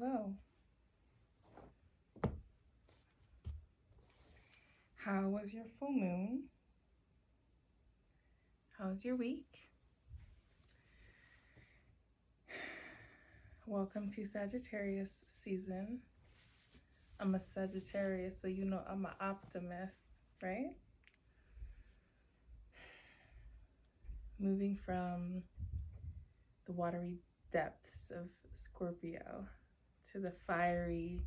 Hello. How was your full moon? How was your week? Welcome to Sagittarius season. I'm a Sagittarius, so you know I'm an optimist, right? Moving from the watery depths of Scorpio to the fiery,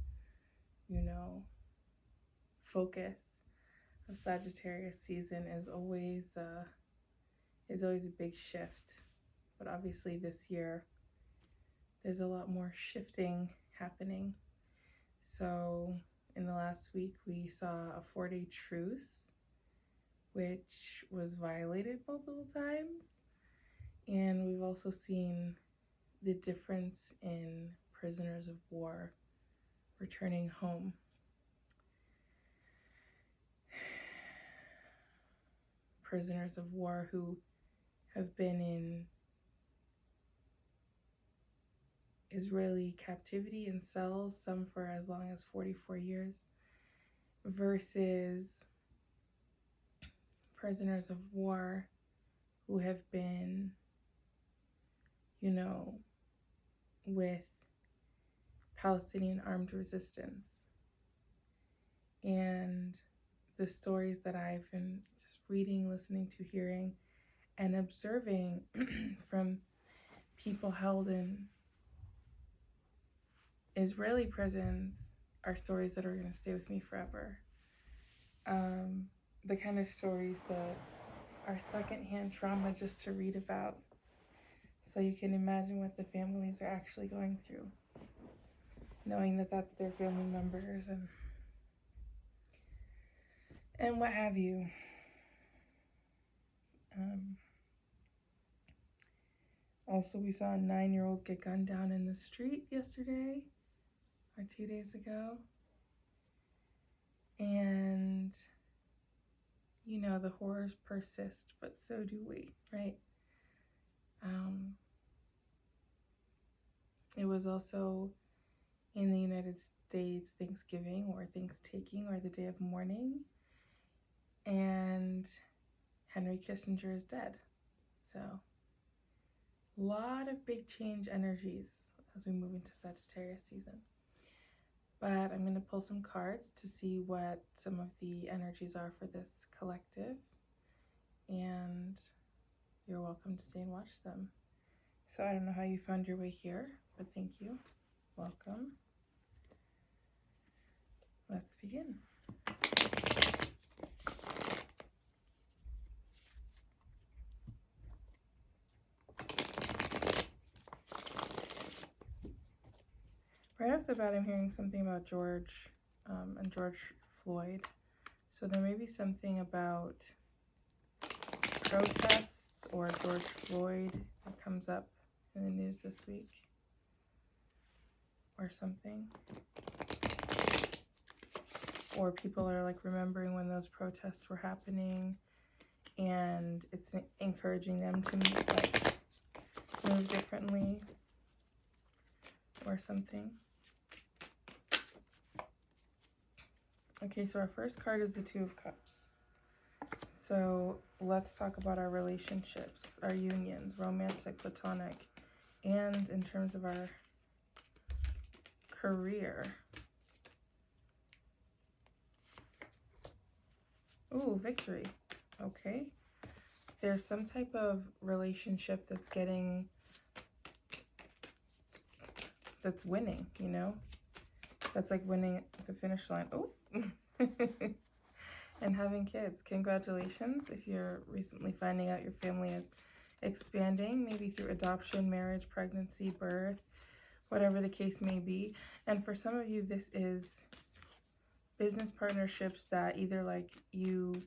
focus of Sagittarius season is always a big shift. But obviously this year there's a lot more shifting happening. So in the last week we saw a 4-day truce, which was violated multiple times. And we've also seen the difference in prisoners of war returning home. Prisoners of war who have been in Israeli captivity in cells, some for as long as 44 years, versus prisoners of war who have been, with Palestinian armed resistance. And the stories that I've been just reading, listening to, hearing, and observing from people held in Israeli prisons are stories that are going to stay with me forever. The kind of stories that are secondhand trauma just to read about. So you can imagine what the families are actually going through, knowing that that's their family members and what have you. Also, we saw a 9-year-old get gunned down in the street yesterday or 2 days ago. And, the horrors persist, but so do we, right? It was also in the United States Thanksgiving or Thanksgiving or the day of mourning. And Henry Kissinger is dead. So a lot of big change energies as we move into Sagittarius season. But I'm going to pull some cards to see what some of the energies are for this collective. And you're welcome to stay and watch them. So I don't know how you found your way here, but thank you. Welcome. Let's begin. Right off the bat, I'm hearing something about George and George Floyd. So there may be something about protests or George Floyd that comes up in the news this week or something. Or people are like remembering when those protests were happening and it's encouraging them to move differently or something. Okay, so our first card is the Two of Cups. So let's talk about our relationships, our unions, romantic, platonic, and in terms of our career. Ooh, victory. Okay. There's some type of relationship that's winning, That's like winning at the finish line. Oh. And having kids. Congratulations if you're recently finding out your family is expanding, maybe through adoption, marriage, pregnancy, birth, whatever the case may be. And for some of you, this is business partnerships that either like you've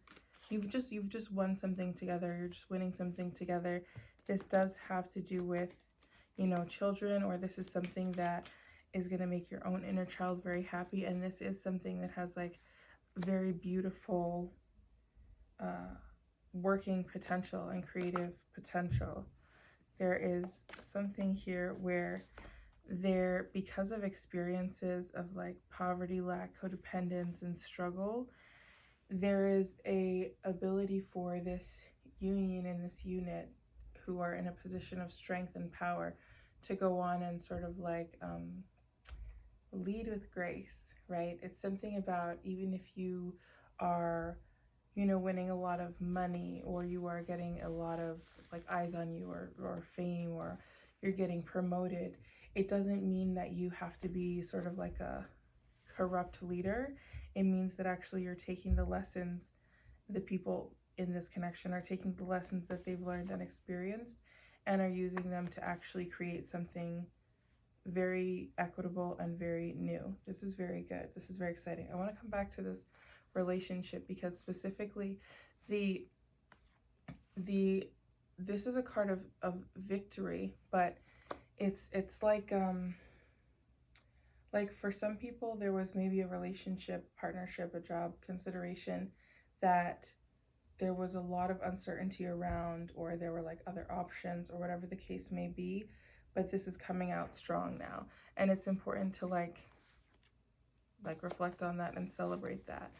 just won something together, you're just winning something together. This does have to do with, children, or this is something that is going to make your own inner child very happy. And this is something that has like very beautiful working potential and creative potential. There is something here where there, because of experiences of like poverty, lack, codependence, and struggle, there is a ability for this union and this unit who are in a position of strength and power to go on and sort of like lead with grace, right? It's something about, even if you are, winning a lot of money, or you are getting a lot of like eyes on you, or fame, or you're getting promoted, it doesn't mean that you have to be sort of like a corrupt leader. It means that actually you're taking the lessons, the people in this connection are taking the lessons that they've learned and experienced, and are using them to actually create something very equitable and very new. This is very good. This is very exciting. I want to come back to this relationship because specifically the this is a card of victory, but it's like for some people there was maybe a relationship, partnership, a job consideration that there was a lot of uncertainty around, or there were like other options, or whatever the case may be, but this is coming out strong now, and it's important to like reflect on that and celebrate that.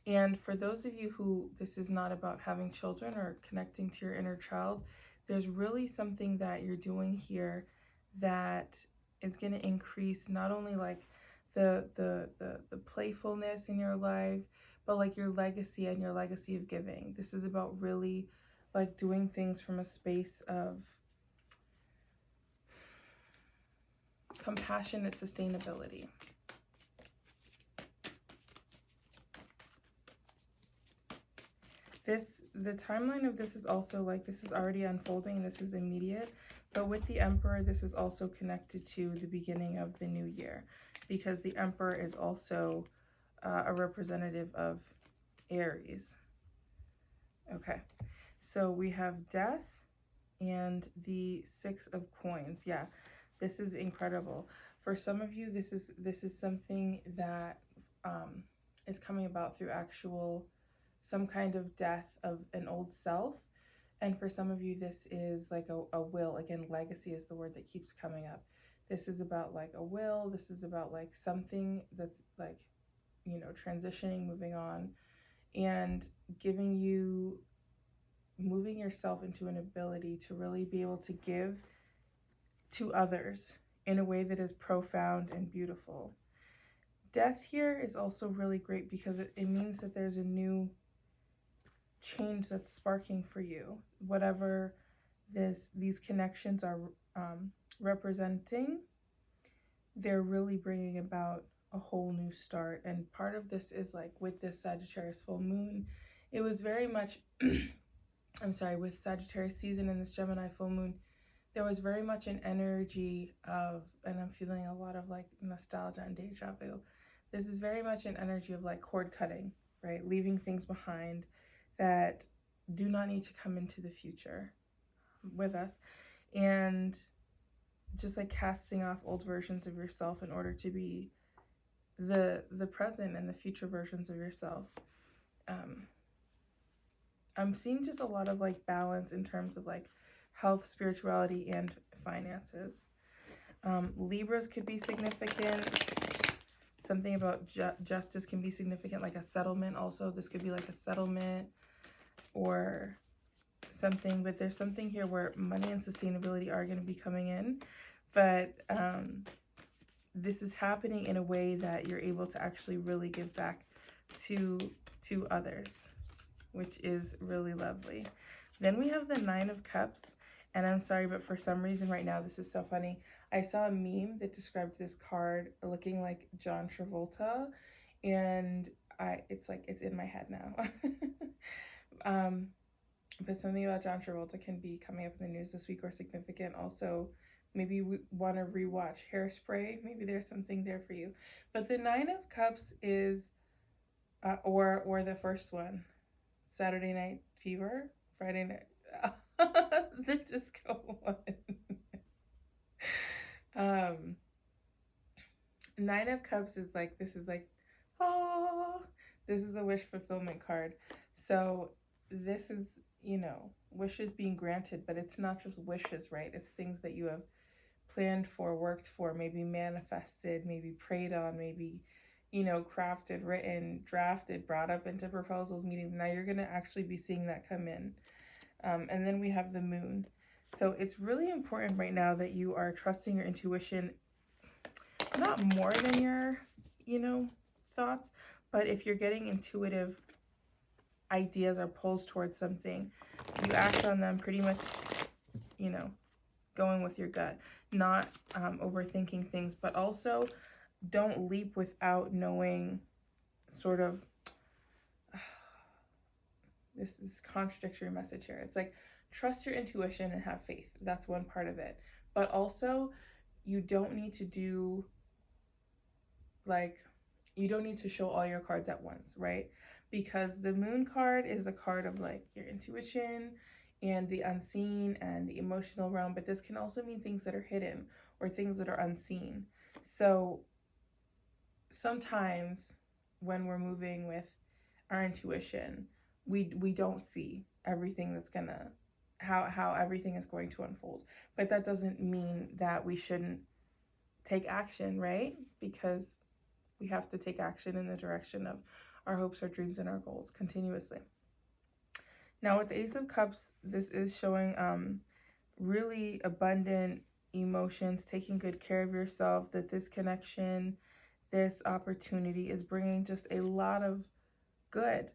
And for those of you who this is not about having children or connecting to your inner child, there's really something that you're doing here that is going to increase not only like the playfulness in your life, but like your legacy and your legacy of giving. This is about really like doing things from a space of compassionate sustainability. The timeline of this is also like, this is already unfolding, this is immediate, but with the Emperor, this is also connected to the beginning of the new year, because the Emperor is also a representative of Aries. Okay, so we have death and the Six of Coins. Yeah, this is incredible. For some of you, this is something that is coming about through actual some kind of death of an old self. And for some of you, this is like a will. Again, legacy is the word that keeps coming up. This is about like a will. This is about like something that's like, transitioning, moving on, and giving you, moving yourself into an ability to really be able to give to others in a way that is profound and beautiful. Death here is also really great because it means that there's a new change that's sparking for you. Whatever these connections are representing, they're really bringing about a whole new start. And part of this is like with this Sagittarius full moon, it was very much I'm sorry, with Sagittarius season and this Gemini full moon, there was very much an energy of, and I'm feeling a lot of like nostalgia and deja vu. This is very much an energy of like cord cutting, right? Leaving things behind that do not need to come into the future with us, and just like casting off old versions of yourself in order to be the present and the future versions of yourself. I'm seeing just a lot of like balance in terms of like health, spirituality, and finances. Libras could be significant. Something about justice can be significant, like a settlement also. This could be like a settlement or something, but there's something here where money and sustainability are going to be coming in. But this is happening in a way that you're able to actually really give back to others, which is really lovely. Then we have the Nine of Cups, and I'm sorry, but for some reason right now, this is so funny. I saw a meme that described this card looking like John Travolta, and it's like, it's in my head now. But something about John Travolta can be coming up in the news this week or significant. Also, maybe we want to rewatch Hairspray. Maybe there's something there for you. But the Nine of Cups is, or the first one, Saturday Night Fever, Friday Night, the disco one. Nine of Cups is like, this is like, oh, this is the wish fulfillment card. So this is, wishes being granted, but it's not just wishes, right? It's things that you have planned for, worked for, maybe manifested, maybe prayed on, maybe, crafted, written, drafted, brought up into proposals, meetings. Now you're going to actually be seeing that come in. And then we have the moon. So it's really important right now that you are trusting your intuition, not more than your, thoughts, but if you're getting intuitive ideas or pulls towards something, you act on them pretty much, going with your gut, not overthinking things, but also don't leap without knowing sort of this is contradictory message here. It's like trust your intuition and have faith. That's one part of it. But also you don't need to do you don't need to show all your cards at once, right? Because the moon card is a card of your intuition and the unseen and the emotional realm, but this can also mean things that are hidden or things that are unseen. So sometimes when we're moving with our intuition, we don't see everything that's gonna how everything is going to unfold. But that doesn't mean that we shouldn't take action, right? Because we have to take action in the direction of our hopes, our dreams, and our goals continuously. Now with the Ace of Cups, this is showing really abundant emotions, taking good care of yourself, that this connection, this opportunity is bringing just a lot of good,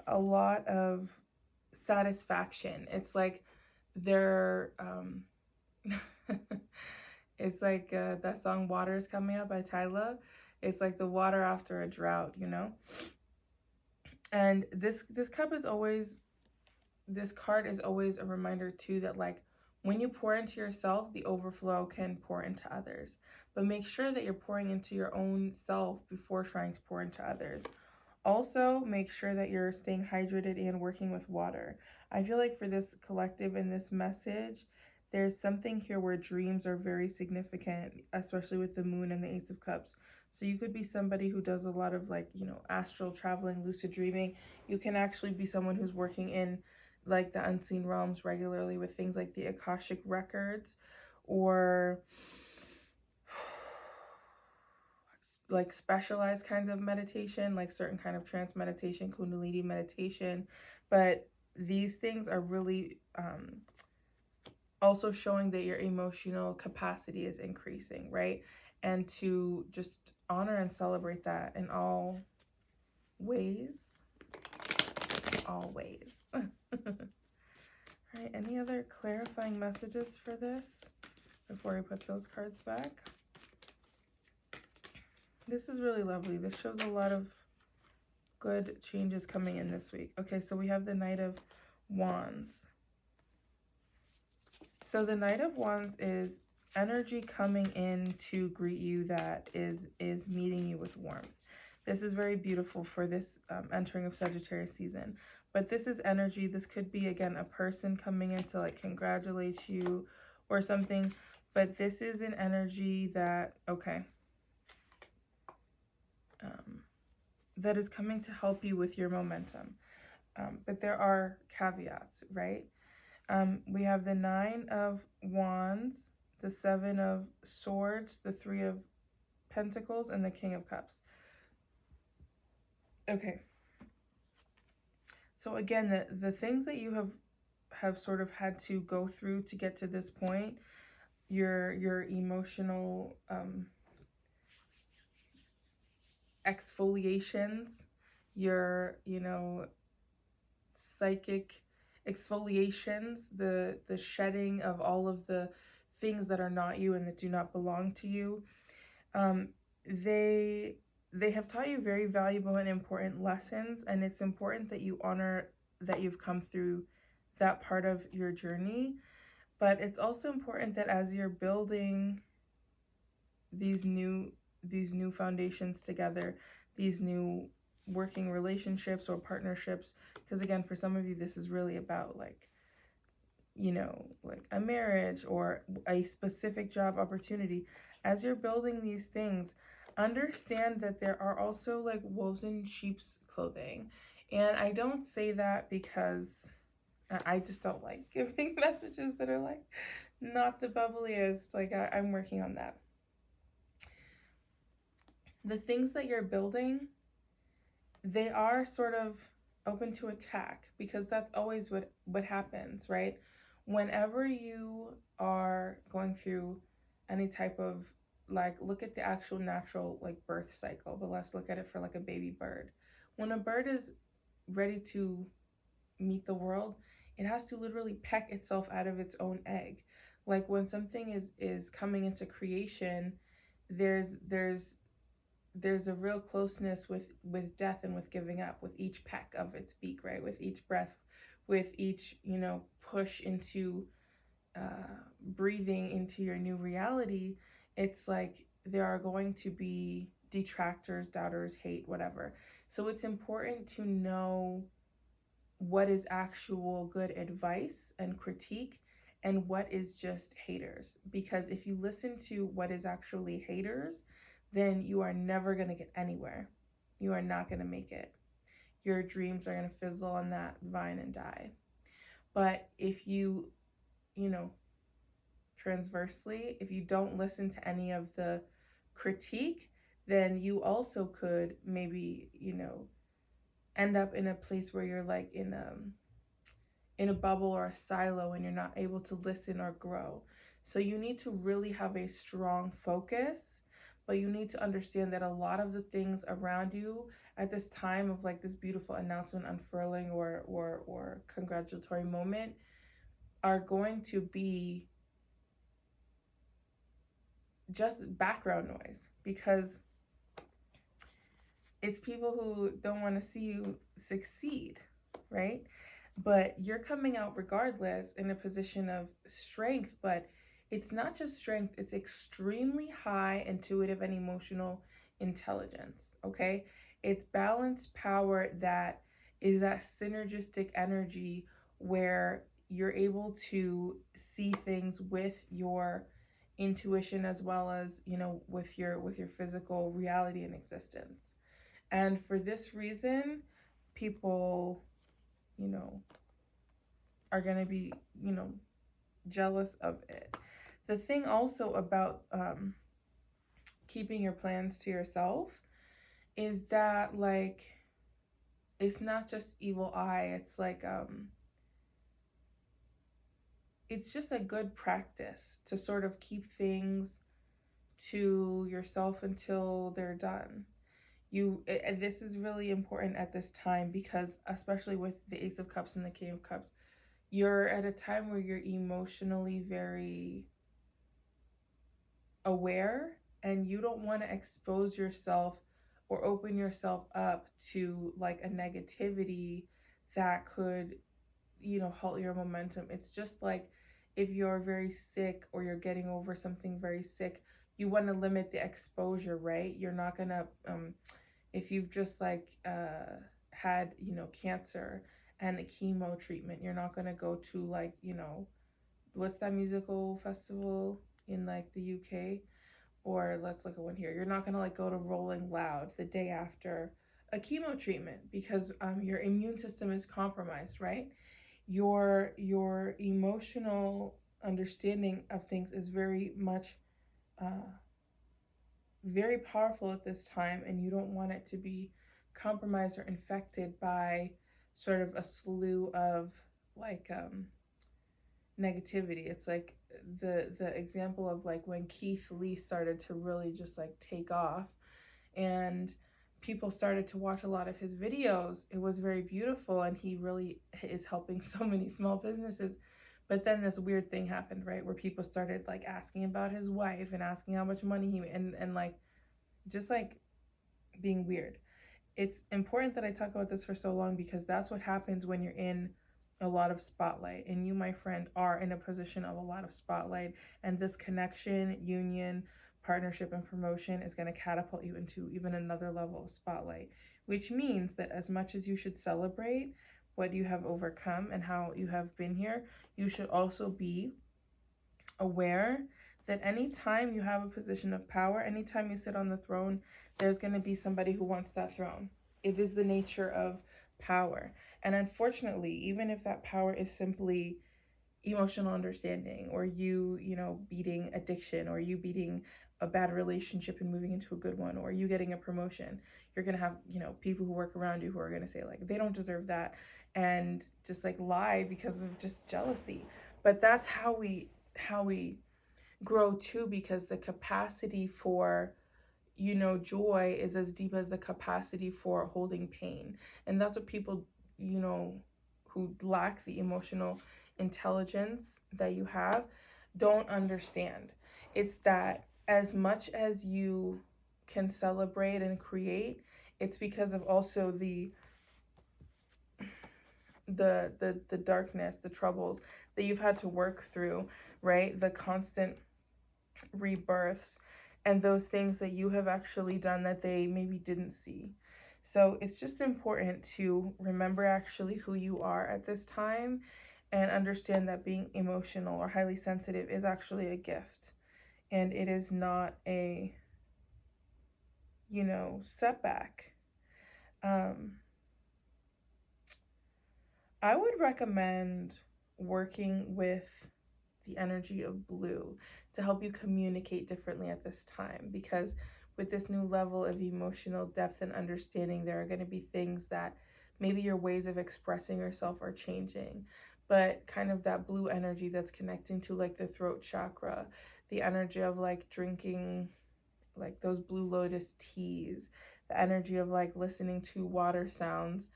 a lot of satisfaction. It's like they're it's like that song "Water Is Coming Up" by Tyla. It's like the water after a drought, and this card is always a reminder too that when you pour into yourself, the overflow can pour into others, but make sure that you're pouring into your own self before trying to pour into others. Also, make sure that you're staying hydrated and working with water. I feel like for this collective and this message, there's something here where dreams are very significant, especially with the moon and the Ace of Cups. So you could be somebody who does a lot of astral traveling, lucid dreaming. You can actually be someone who's working in the unseen realms regularly with things like the Akashic records, or specialized kinds of meditation, like certain kind of trance meditation, kundalini meditation. But these things are really also showing that your emotional capacity is increasing, right? And to just honor and celebrate that in all ways. All ways. All right, any other clarifying messages for this before we put those cards back? This is really lovely. This shows a lot of good changes coming in this week. Okay, so we have the Knight of Wands. So the Knight of Wands is energy coming in to greet you that is meeting you with warmth. This is very beautiful for this entering of Sagittarius season. But this is energy. This could be, again, a person coming in to congratulate you or something. But this is an energy that, that is coming to help you with your momentum. But there are caveats, right? We have the Nine of Wands, the Seven of Swords, the Three of Pentacles, and the King of Cups. Okay. So again, the things that you have sort of had to go through to get to this point, your emotional exfoliations, your psychic exfoliations, the shedding of all of the things that are not you and that do not belong to you, they have taught you very valuable and important lessons, and it's important that you honor that you've come through that part of your journey. But it's also important that as you're building these new foundations together, these new working relationships or partnerships, because again, for some of you, this is really about a marriage or a specific job opportunity. As you're building these things, understand that there are also wolves in sheep's clothing. And I don't say that because I just don't like giving messages that are not the bubbliest. Like, I'm working on that. The things that you're building, they are sort of open to attack, because that's always what happens, right? Whenever you are going through any type of, like, look at the actual natural like birth cycle, but let's look at it for like a baby bird. When a bird is ready to meet the world, it has to literally peck itself out of its own egg. Like, when something is coming into creation, there's there's a real closeness with death and with giving up, with each peck of its beak, right? With each breath, with each, push into breathing into your new reality. It's like there are going to be detractors, doubters, hate, whatever. So it's important to know what is actual good advice and critique and what is just haters. Because if you listen to what is actually haters, then you are never going to get anywhere. You are not going to make it. Your dreams are going to fizzle on that vine and die. But if you know, transversely, if you don't listen to any of the critique, then you also could maybe, end up in a place where you're like in a bubble or a silo and you're not able to listen or grow. So you need to really have a strong focus, but you need to understand that a lot of the things around you at this time of like this beautiful announcement unfurling or congratulatory moment are going to be just background noise, because it's people who don't want to see you succeed, right? But you're coming out regardless in a position of strength, but it's not just strength, it's extremely high intuitive and emotional intelligence, okay? It's balanced power that is that synergistic energy where you're able to see things with your intuition as well as, with your physical reality and existence. And for this reason, people, you know, are going to be, jealous of it. The thing also about keeping your plans to yourself is that, like, it's not just evil eye. It's like, it's just a good practice to sort of keep things to yourself until they're done. This is really important at this time, because especially with the Ace of Cups and the King of Cups, you're at a time where you're emotionally very aware, and you don't want to expose yourself or open yourself up to like a negativity that could, halt your momentum. It's just like if you're very sick or you're getting over something very sick, you want to limit the exposure, right? You're not going to if you've just like had, cancer and a chemo treatment, you're not going to go to like, what's that musical festival in like the UK, or let's look at one here. You're not going to like go to Rolling Loud the day after a chemo treatment, because your immune system is compromised, right? Your emotional understanding of things is very much uh, very powerful at this time, and you don't want it to be compromised or infected by sort of a slew of like negativity. It's like the example of like when Keith Lee started to really just like take off, and people started to watch a lot of his videos. It was very beautiful, and he really is helping so many small businesses. But then this weird thing happened, right, where people started like asking about his wife and asking how much money he made, and like just like being weird. It's important that I talk about this for so long, because that's what happens when you're in a lot of spotlight. And you, my friend, are in a position of a lot of spotlight. And this connection, union, partnership, and promotion is going to catapult you into even another level of spotlight, which means that as much as you should celebrate what you have overcome and how you have been here, you should also be aware that anytime you have a position of power, anytime you sit on the throne, there's going to be somebody who wants that throne. It is the nature of power. And unfortunately, even if that power is simply emotional understanding, or you know, beating addiction, or you beating a bad relationship and moving into a good one, or you getting a promotion, you're going to have, you know, people who work around you who are going to say like they don't deserve that and just like lie because of just jealousy. But that's how we grow too, because the capacity for, you know, joy is as deep as the capacity for holding pain. And that's what people, you know, who lack the emotional intelligence that you have don't understand. It's that as much as you can celebrate and create, it's because of also the darkness, the troubles that you've had to work through, right? The constant rebirths and those things that you have actually done that they maybe didn't see. So it's just important to remember actually who you are at this time and understand that being emotional or highly sensitive is actually a gift, and it is not a, you know, setback. Um, I would recommend working with the energy of blue to help you communicate differently at this time, because with this new level of emotional depth and understanding, there are going to be things that maybe your ways of expressing yourself are changing, but kind of that blue energy that's connecting to like the throat chakra, the energy of like drinking like those blue lotus teas, the energy of like listening to water sounds.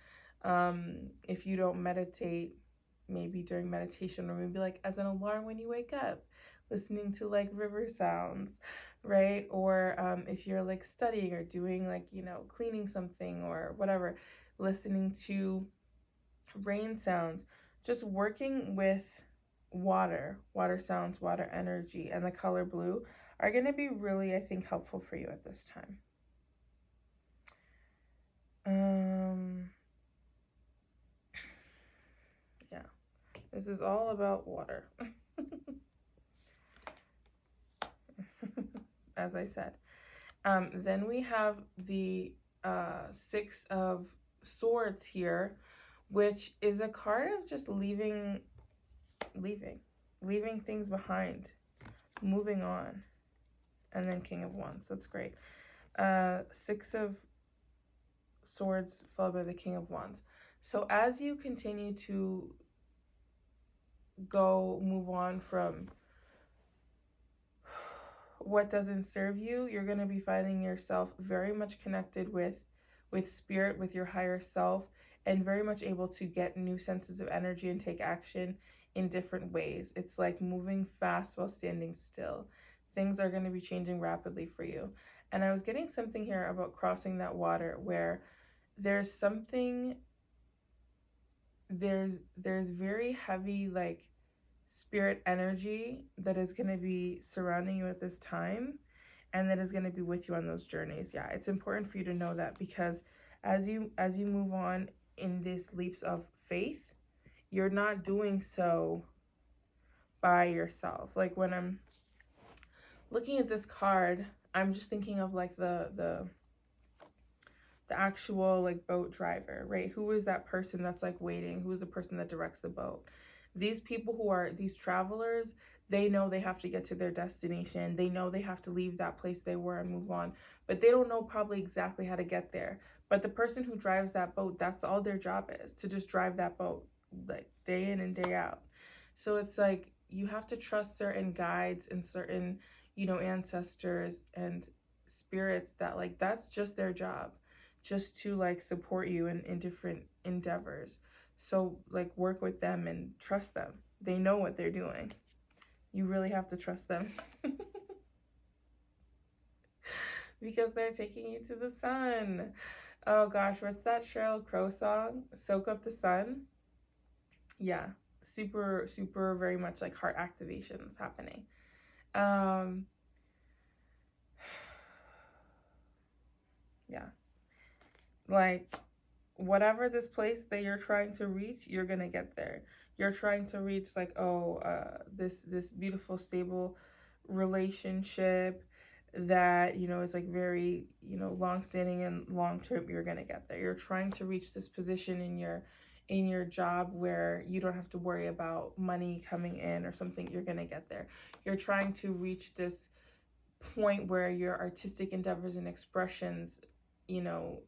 If you don't meditate, maybe during meditation, or maybe like as an alarm when you wake up, listening to like river sounds, right? Or if you're like studying or doing like, you know, cleaning something or whatever, listening to rain sounds, just working with water sounds, water energy, and the color blue are going to be really, I think, helpful for you at this time. Yeah, this is all about water, as I said. Then we have the Six of Swords here, which is a card of just leaving things behind, moving on, and then King of Wands. That's great. Six of Swords followed by the King of Wands. So as you continue to move on from what doesn't serve you, you're going to be finding yourself very much connected with spirit, with your higher self, and very much able to get new senses of energy and take action in different ways. It's like moving fast while standing still. Things are going to be changing rapidly for you. And I was getting something here about crossing that water, where there's something, there's very heavy like spirit energy that is going to be surrounding you at this time, and that is going to be with you on those journeys. Yeah, it's important for you to know that, because as you move on in these leaps of faith, you're not doing so by yourself. Like when I'm looking at this card, I'm just thinking of like the actual like boat driver, right? Who is that person that's like waiting? Who is the person that directs the boat? These people who are these travelers, they know they have to get to their destination. They know they have to leave that place they were and move on, but they don't know probably exactly how to get there. But the person who drives that boat, that's all their job is, to just drive that boat like day in and day out. So it's like you have to trust certain guides and certain, you know, ancestors and spirits that like that's just their job, just to like support you in different endeavors. So like work with them and trust them. They know what they're doing. You really have to trust them. Because they're taking you to the sun. Oh gosh, what's that Sheryl Crow song? Soak Up the Sun. Yeah, super super very much like heart activations happening. Um yeah. Like whatever this place that you're trying to reach, you're gonna get there. You're trying to reach like, oh, this beautiful stable relationship that, you know, is like very, you know, long standing and long term. You're gonna get there. You're trying to reach this position in your job where you don't have to worry about money coming in or something. You're going to get there. You're trying to reach this point where your artistic endeavors and expressions, you know,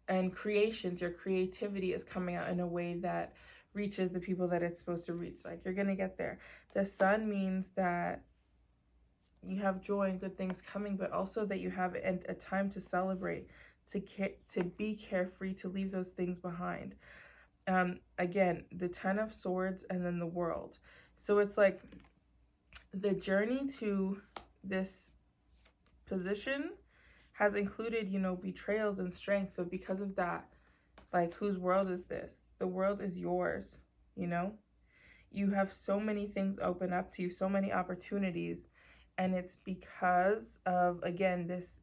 and creations, your creativity is coming out in a way that reaches the people that it's supposed to reach. Like, you're going to get there. The sun means that you have joy and good things coming, but also that you have a time to celebrate, to be carefree, to leave those things behind. Again, the 10 of Swords and then the World. So it's like the journey to this position has included, you know, betrayals and strength, but because of that, like, whose world is this? The world is yours, you know? You have so many things open up to you, so many opportunities, and it's because of, again, this,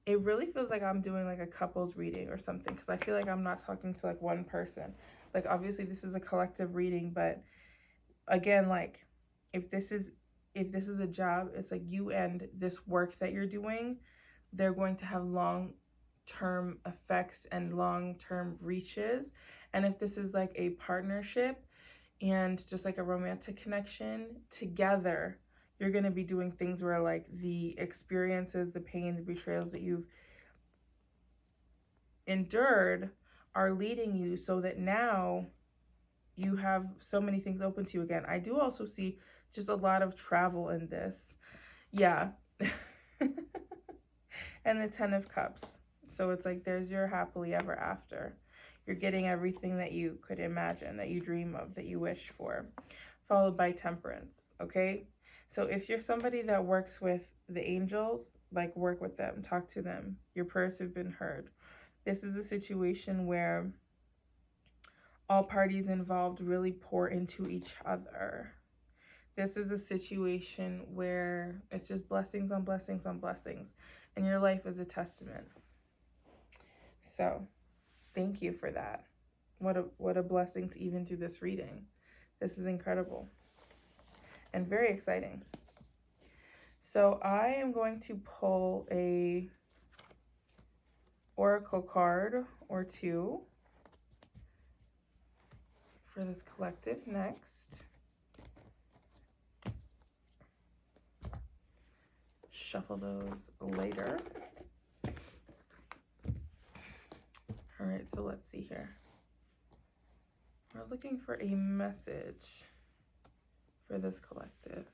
it really feels like I'm doing like a couples reading or something, because I feel like I'm not talking to like one person. Like, obviously this is a collective reading, but again, like, if this is a job, it's like you and this work that you're doing, they're going to have long-term effects and long-term reaches. And if this is like a partnership and just like a romantic connection together, you're going to be doing things where like the experiences, the pain, the betrayals that you've endured are leading you so that now you have so many things open to you again. I do also see just a lot of travel in this. Yeah. And the 10 of Cups. So it's like there's your happily ever after. You're getting everything that you could imagine, that you dream of, that you wish for, followed by Temperance, okay? So if you're somebody that works with the angels, like, work with them, talk to them. Your prayers have been heard. This is a situation where all parties involved really pour into each other. This is a situation where it's just blessings on blessings on blessings, and your life is a testament. So thank you for that. What a blessing to even do this reading. This is incredible and very exciting. So I am going to pull a oracle card or two for this collective next. Shuffle those later. All right, so let's see here. We're looking for a message for this collective.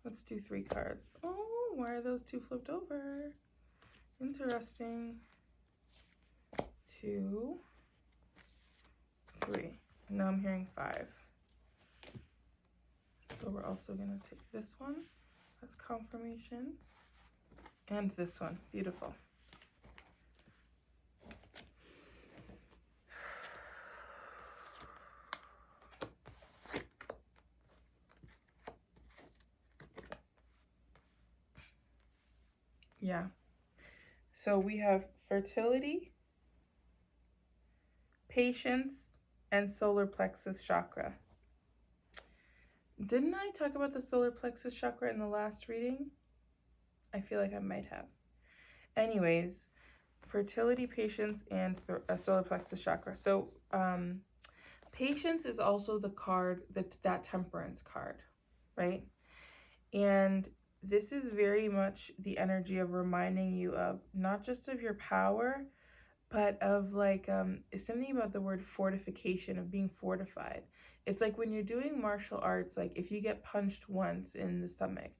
Let's do 3 cards. Oh, why are those 2 flipped over? Interesting. 2, 3. Now I'm hearing 5. So we're also going to take this one as confirmation. And this one. Beautiful. Yeah. So we have fertility, patience, and solar plexus chakra. Didn't I talk about the solar plexus chakra in the last reading? I feel like I might have. Anyways, fertility, patience, and solar plexus chakra. So patience is also the card, that temperance card, right? And this is very much the energy of reminding you of not just of your power, but of like it's something about the word fortification, of being fortified. It's like when you're doing martial arts, like if you get punched once in the stomach,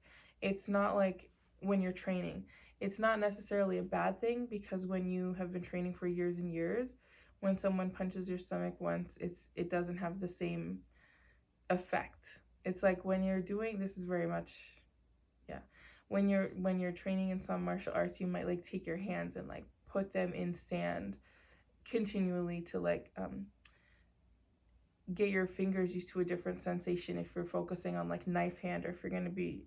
it's not like, when you're training, it's not necessarily a bad thing, because when you have been training for years and years, when someone punches your stomach once, it doesn't have the same effect. It's like when you're doing, this is very much, yeah, when you're training in some martial arts, you might like take your hands and like put them in sand continually to like get your fingers used to a different sensation. If you're focusing on like knife hand, or if you're going to be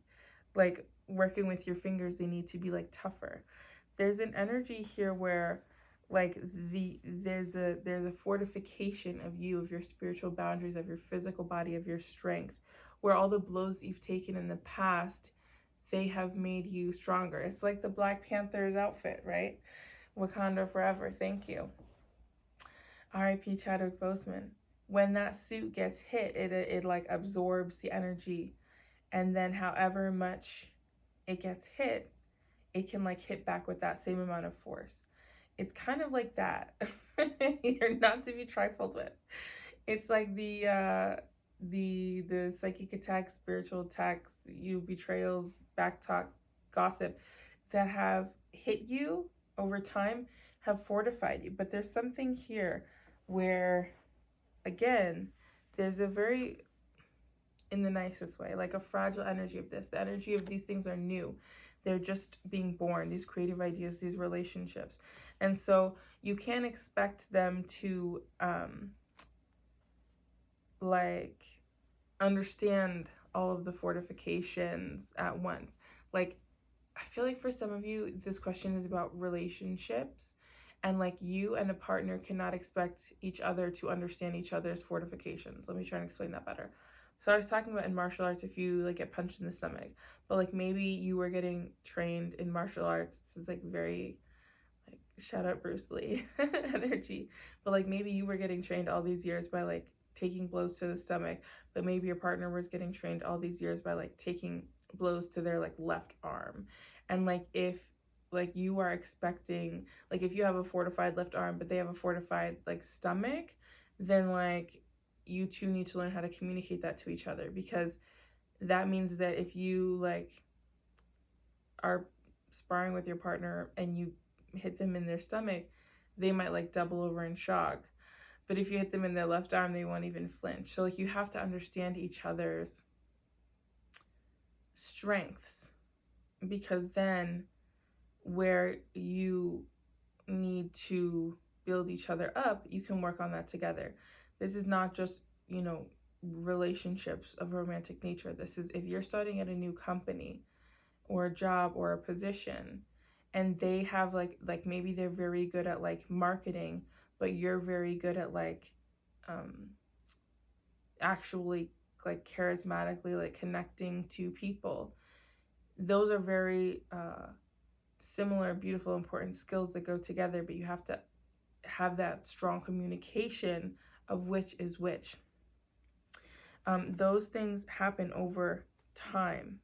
like working with your fingers, they need to be like tougher. There's an energy here where like there's a fortification of you, of your spiritual boundaries, of your physical body, of your strength, where all the blows that you've taken in the past, they have made you stronger. It's like the Black Panther's outfit, right? Wakanda forever. Thank you. R.I.P. Chadwick Boseman. When that suit gets hit, it like absorbs the energy, and then however much it gets hit, it can like hit back with that same amount of force. It's kind of like that. You're not to be trifled with. It's like the psychic attacks, spiritual attacks, you betrayals, backtalk, gossip that have hit you over time have fortified you. But there's something here where, again, there's a very, in the nicest way, like a fragile energy of this. The energy of these things are new. They're just being born, these creative ideas, these relationships. And so you can't expect them to like understand all of the fortifications at once. Like, I feel like for some of you, this question is about relationships, and like you and a partner cannot expect each other to understand each other's fortifications. Let me try and explain that better. So I was talking about in martial arts, if you like get punched in the stomach, but like maybe you were getting trained in martial arts. This is like very like shout out Bruce Lee energy. But like maybe you were getting trained all these years by like taking blows to the stomach, but maybe your partner was getting trained all these years by like taking blows to their like left arm. And like if like you are expecting, like if you have a fortified left arm but they have a fortified like stomach, then like you two need to learn how to communicate that to each other, because that means that if you like are sparring with your partner and you hit them in their stomach, they might like double over in shock. But if you hit them in their left arm, they won't even flinch. So like you have to understand each other's strengths, because then where you need to build each other up, you can work on that together. This is not just, relationships of a romantic nature. This is if you're starting at a new company or a job or a position, and they have like maybe they're very good at like marketing, but you're very good at like actually like charismatically like connecting to people. Those are very similar, beautiful, important skills that go together, but you have to have that strong communication of which is which. Those things happen over time.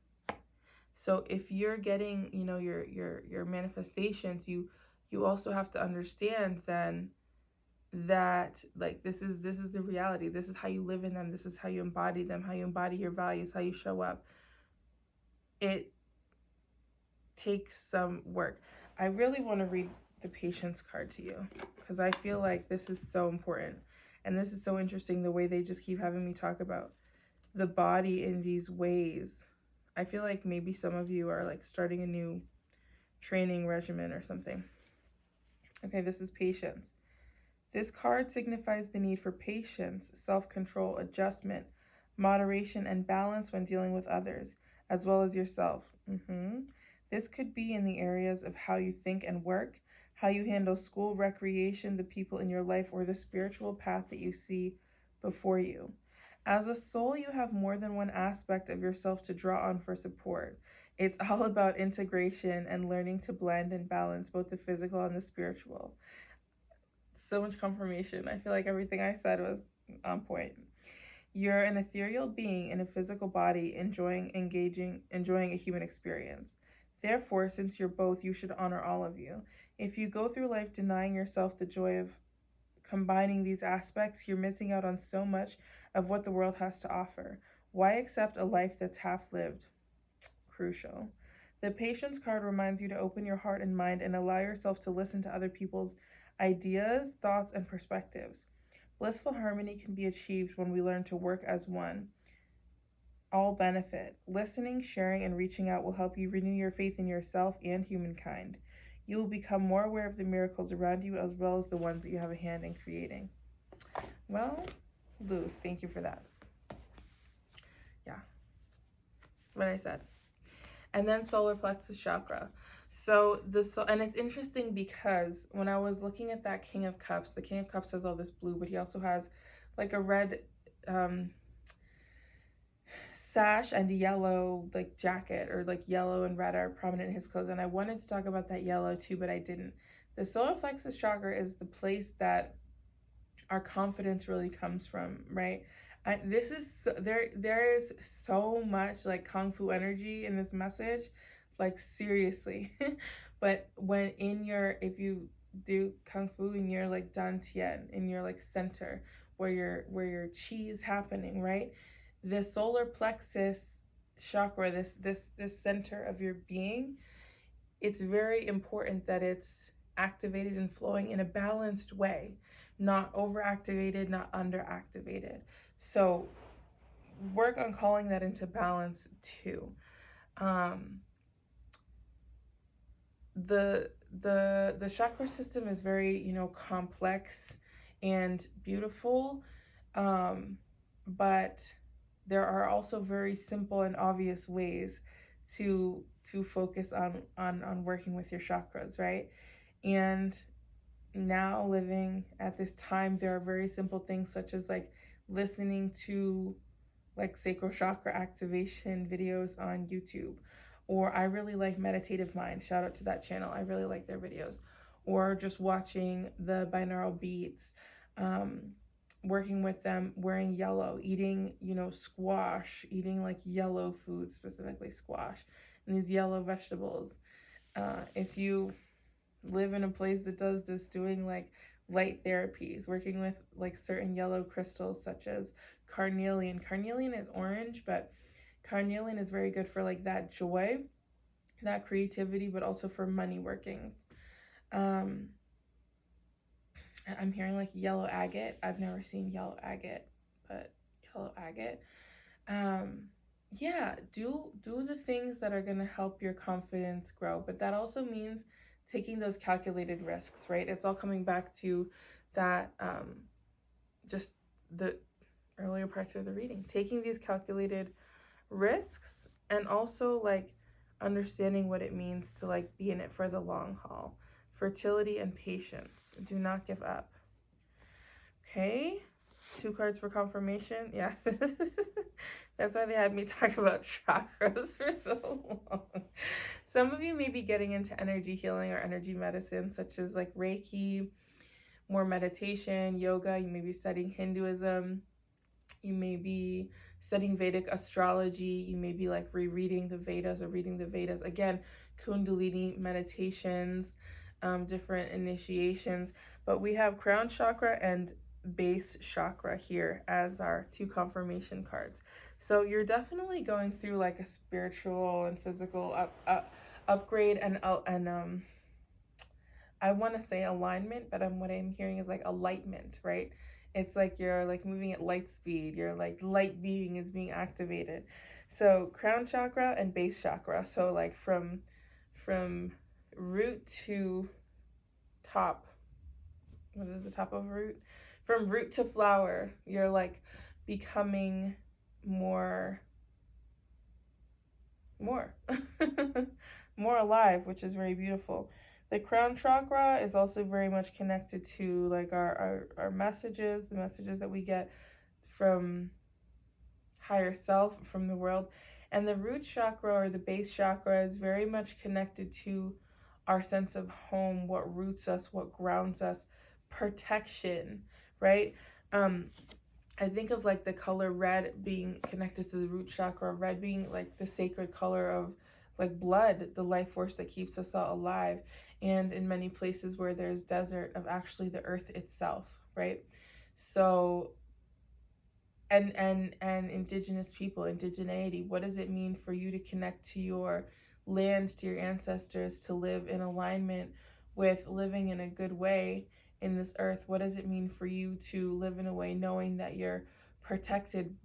So if you're getting, your manifestations, you also have to understand then that like this is the reality. This is how you live in them. This is how you embody them, how you embody your values, how you show up. It takes some work. I really want to read the patience card to you, because I feel like this is so important. And this is so interesting, the way they just keep having me talk about the body in these ways. I feel like maybe some of you are like starting a new training regimen or something. Okay, this is patience. This card signifies the need for patience, self-control, adjustment, moderation, and balance when dealing with others, as well as yourself. This could be in the areas of how you think and work, how you handle school, recreation, the people in your life, or the spiritual path that you see before you. As a soul, you have more than one aspect of yourself to draw on for support. It's all about integration and learning to blend and balance both the physical and the spiritual. So much confirmation. I feel like everything I said was on point. You're an ethereal being in a physical body, enjoying a human experience. Therefore, since you're both, you should honor all of you. If you go through life denying yourself the joy of combining these aspects, you're missing out on so much of what the world has to offer. Why accept a life that's half lived? Crucial. The patience card reminds you to open your heart and mind and allow yourself to listen to other people's ideas, thoughts, and perspectives. Blissful harmony can be achieved when we learn to work as one. All benefit. Listening, sharing, and reaching out will help you renew your faith in yourself and humankind. You will become more aware of the miracles around you as well as the ones that you have a hand in creating. Well, Luz, thank you for that. Yeah, what I said. And then solar plexus chakra. And it's interesting because when I was looking at that King of Cups, the King of Cups has all this blue, but he also has like a red sash and a yellow like jacket, or like yellow and red are prominent in his clothes. And I wanted to talk about that yellow too, but I didn't. The solar plexus chakra is the place that our confidence really comes from, right? This is there is so much like kung fu energy in this message, like seriously. But when in your, if you do kung fu in your like dantian, in your like center where your chi is happening, right? The solar plexus chakra, this center of your being, it's very important that it's activated and flowing in a balanced way, not overactivated, not underactivated. So work on calling that into balance too. Um, the chakra system is very, you know, complex and beautiful, um, but there are also very simple and obvious ways to focus on working with your chakras, right? And now living at this time, there are very simple things such as like listening to like sacral chakra activation videos on YouTube. Or I really like Meditative Mind. Shout out to that channel. I really like their videos. Or just watching the binaural beats, um, working with them, wearing yellow, eating, you know, squash, eating like yellow food, specifically squash, and these yellow vegetables. If you live in a place that does this, doing like light therapies, working with like certain yellow crystals such as carnelian. Carnelian is orange, but carnelian is very good for like that joy, that creativity, but also for money workings. Um, I'm hearing like yellow agate. I've never seen yellow agate, but yellow agate. Um, yeah, do the things that are gonna help your confidence grow, but that also means taking those calculated risks, right? It's all coming back to that, just the earlier parts of the reading, taking these calculated risks, and also like understanding what it means to like be in it for the long haul. Fertility and patience. Do not give up. Okay, 2 cards for confirmation. Yeah. That's why they had me talk about chakras for so long. Some of you may be getting into energy healing or energy medicine, such as like Reiki, more meditation, yoga. You may be studying Hinduism. You may be studying Vedic astrology. You may be like rereading the Vedas or reading the Vedas. Again, Kundalini meditations, different initiations. But we have crown chakra and base chakra here as our 2 confirmation cards. So you're definitely going through like a spiritual and physical upgrade and I want to say alignment, but what I'm hearing is like alightment, right? It's like you're like moving at light speed. Your like light being is being activated. So crown chakra and base chakra. So like from root to top. What is the top of a root? From root to flower, you're like becoming more more more alive, which is very beautiful. The crown chakra is also very much connected to like our messages, the messages that we get from higher self, from the world. And the root chakra or the base chakra is very much connected to our sense of home, what roots us, what grounds us, protection, right? I think of like the color red being connected to the root chakra, red being like the sacred color of like blood, the life force that keeps us all alive. And in many places where there's desert, of actually the earth itself, right? So and indigenous people, indigeneity, what does it mean for you to connect to your land, to your ancestors, to live in alignment with living in a good way in this earth? What does it mean for you to live in a way knowing that you're protected,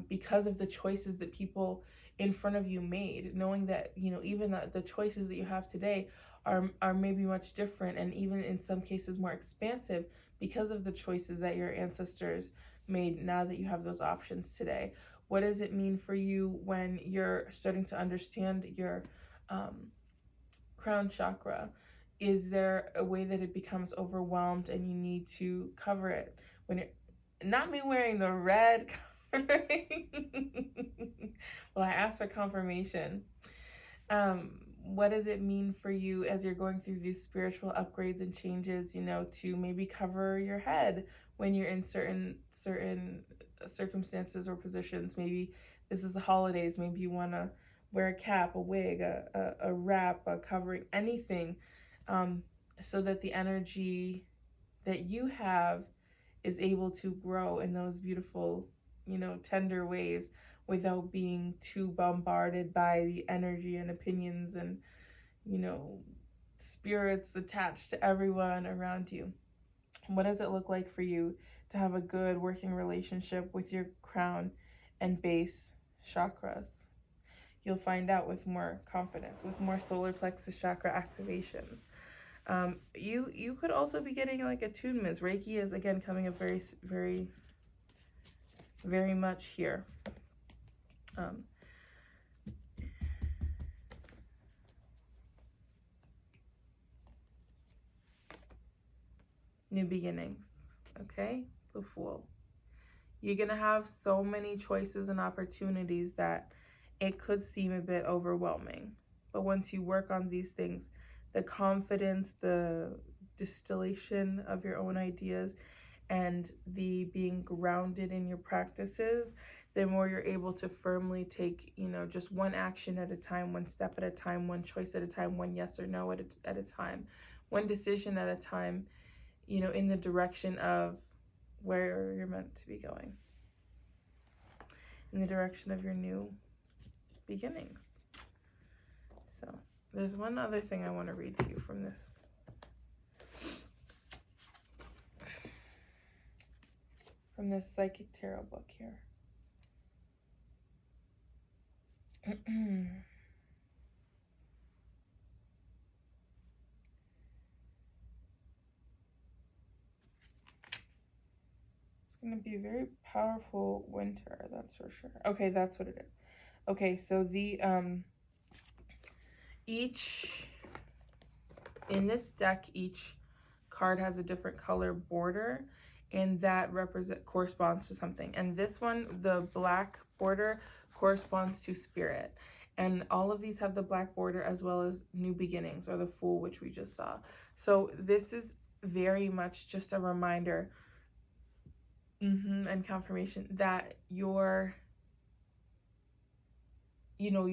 because of the choices that people in front of you made, knowing that, you know, even the choices that you have today are maybe much different, and even in some cases more expansive because of the choices that your ancestors made now that you have those options today? What does it mean for you when you're starting to understand your crown chakra? Is there a way that it becomes overwhelmed and you need to cover it? When it, not me wearing the red covering. Well, I asked for confirmation. what does it mean for you as you're going through these spiritual upgrades and changes, you know, to maybe cover your head when you're in certain circumstances or positions. Maybe this is the holidays, maybe you want to wear a cap, a wig, a wrap, a covering, anything, so that the energy that you have is able to grow in those beautiful, you know, tender ways without being too bombarded by the energy and opinions and, you know, spirits attached to everyone around you. What does it look like for you to have a good working relationship with your crown and base chakras? You'll find out with more confidence, with more solar plexus chakra activations. You could also be getting like attunements. Reiki is again coming up very much here. New beginnings. Okay, the Fool. You're gonna have so many choices and opportunities that it could seem a bit overwhelming. But once you work on these things, the confidence, the distillation of your own ideas, and the being grounded in your practices, the more you're able to firmly take, you know, just one action at a time, one step at a time, one choice at a time, one yes or no at a time, one decision at a time, you know, in the direction of where you're meant to be going, in the direction of your new beginnings. So there's one other thing I want to read to you from this psychic tarot book here. It's going to be a very powerful winter, that's for sure. Okay, that's what it is. Okay, so the in this deck, each card has a different color border, and that corresponds to something. And this one, the black border, corresponds to spirit. And all of these have the black border as well as new beginnings, or the Fool, which we just saw. So this is very much just a reminder and confirmation that you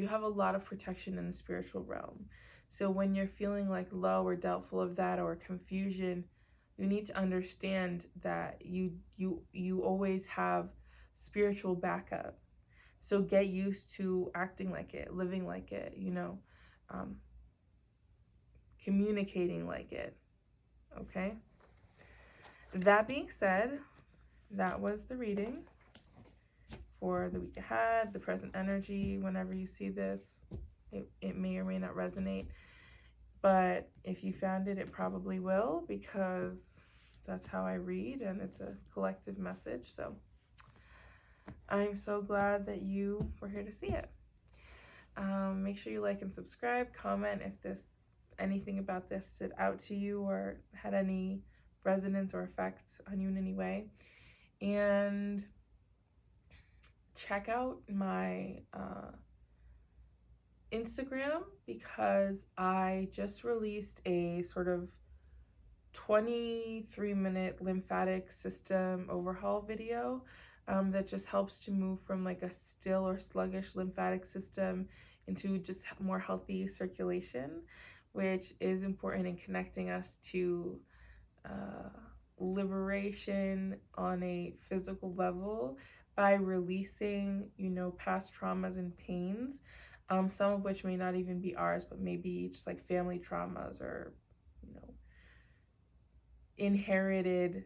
have a lot of protection in the spiritual realm. So when you're feeling like low or doubtful of that, or confusion, you need to understand that you always have spiritual backup. So get used to acting like it, living like it, communicating like it. Okay? That being said, that was the reading for the week ahead, the present energy. Whenever you see this, it may or may not resonate. But if you found it, it probably will, because that's how I read, and it's a collective message. So I'm so glad that you were here to see it. Make sure you like and subscribe. Comment if anything about this stood out to you or had any resonance or effect on you in any way. And check out my Instagram, because I just released a sort of 23-minute lymphatic system overhaul video that just helps to move from like a still or sluggish lymphatic system into just more healthy circulation, which is important in connecting us to liberation on a physical level by releasing, past traumas and pains, some of which may not even be ours, but maybe just like family traumas or, inherited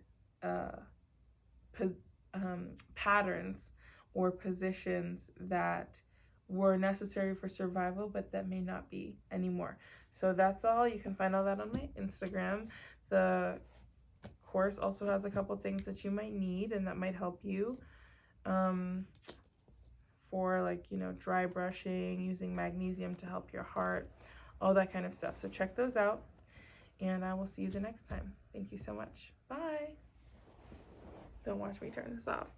patterns or positions that were necessary for survival, but that may not be anymore. So that's all. You can find all that on my Instagram. The course also has a couple things that you might need and that might help you for like, dry brushing, using magnesium to help your heart, all that kind of stuff. So check those out, and I will see you the next time. Thank you so much. Bye. Don't watch me turn this off.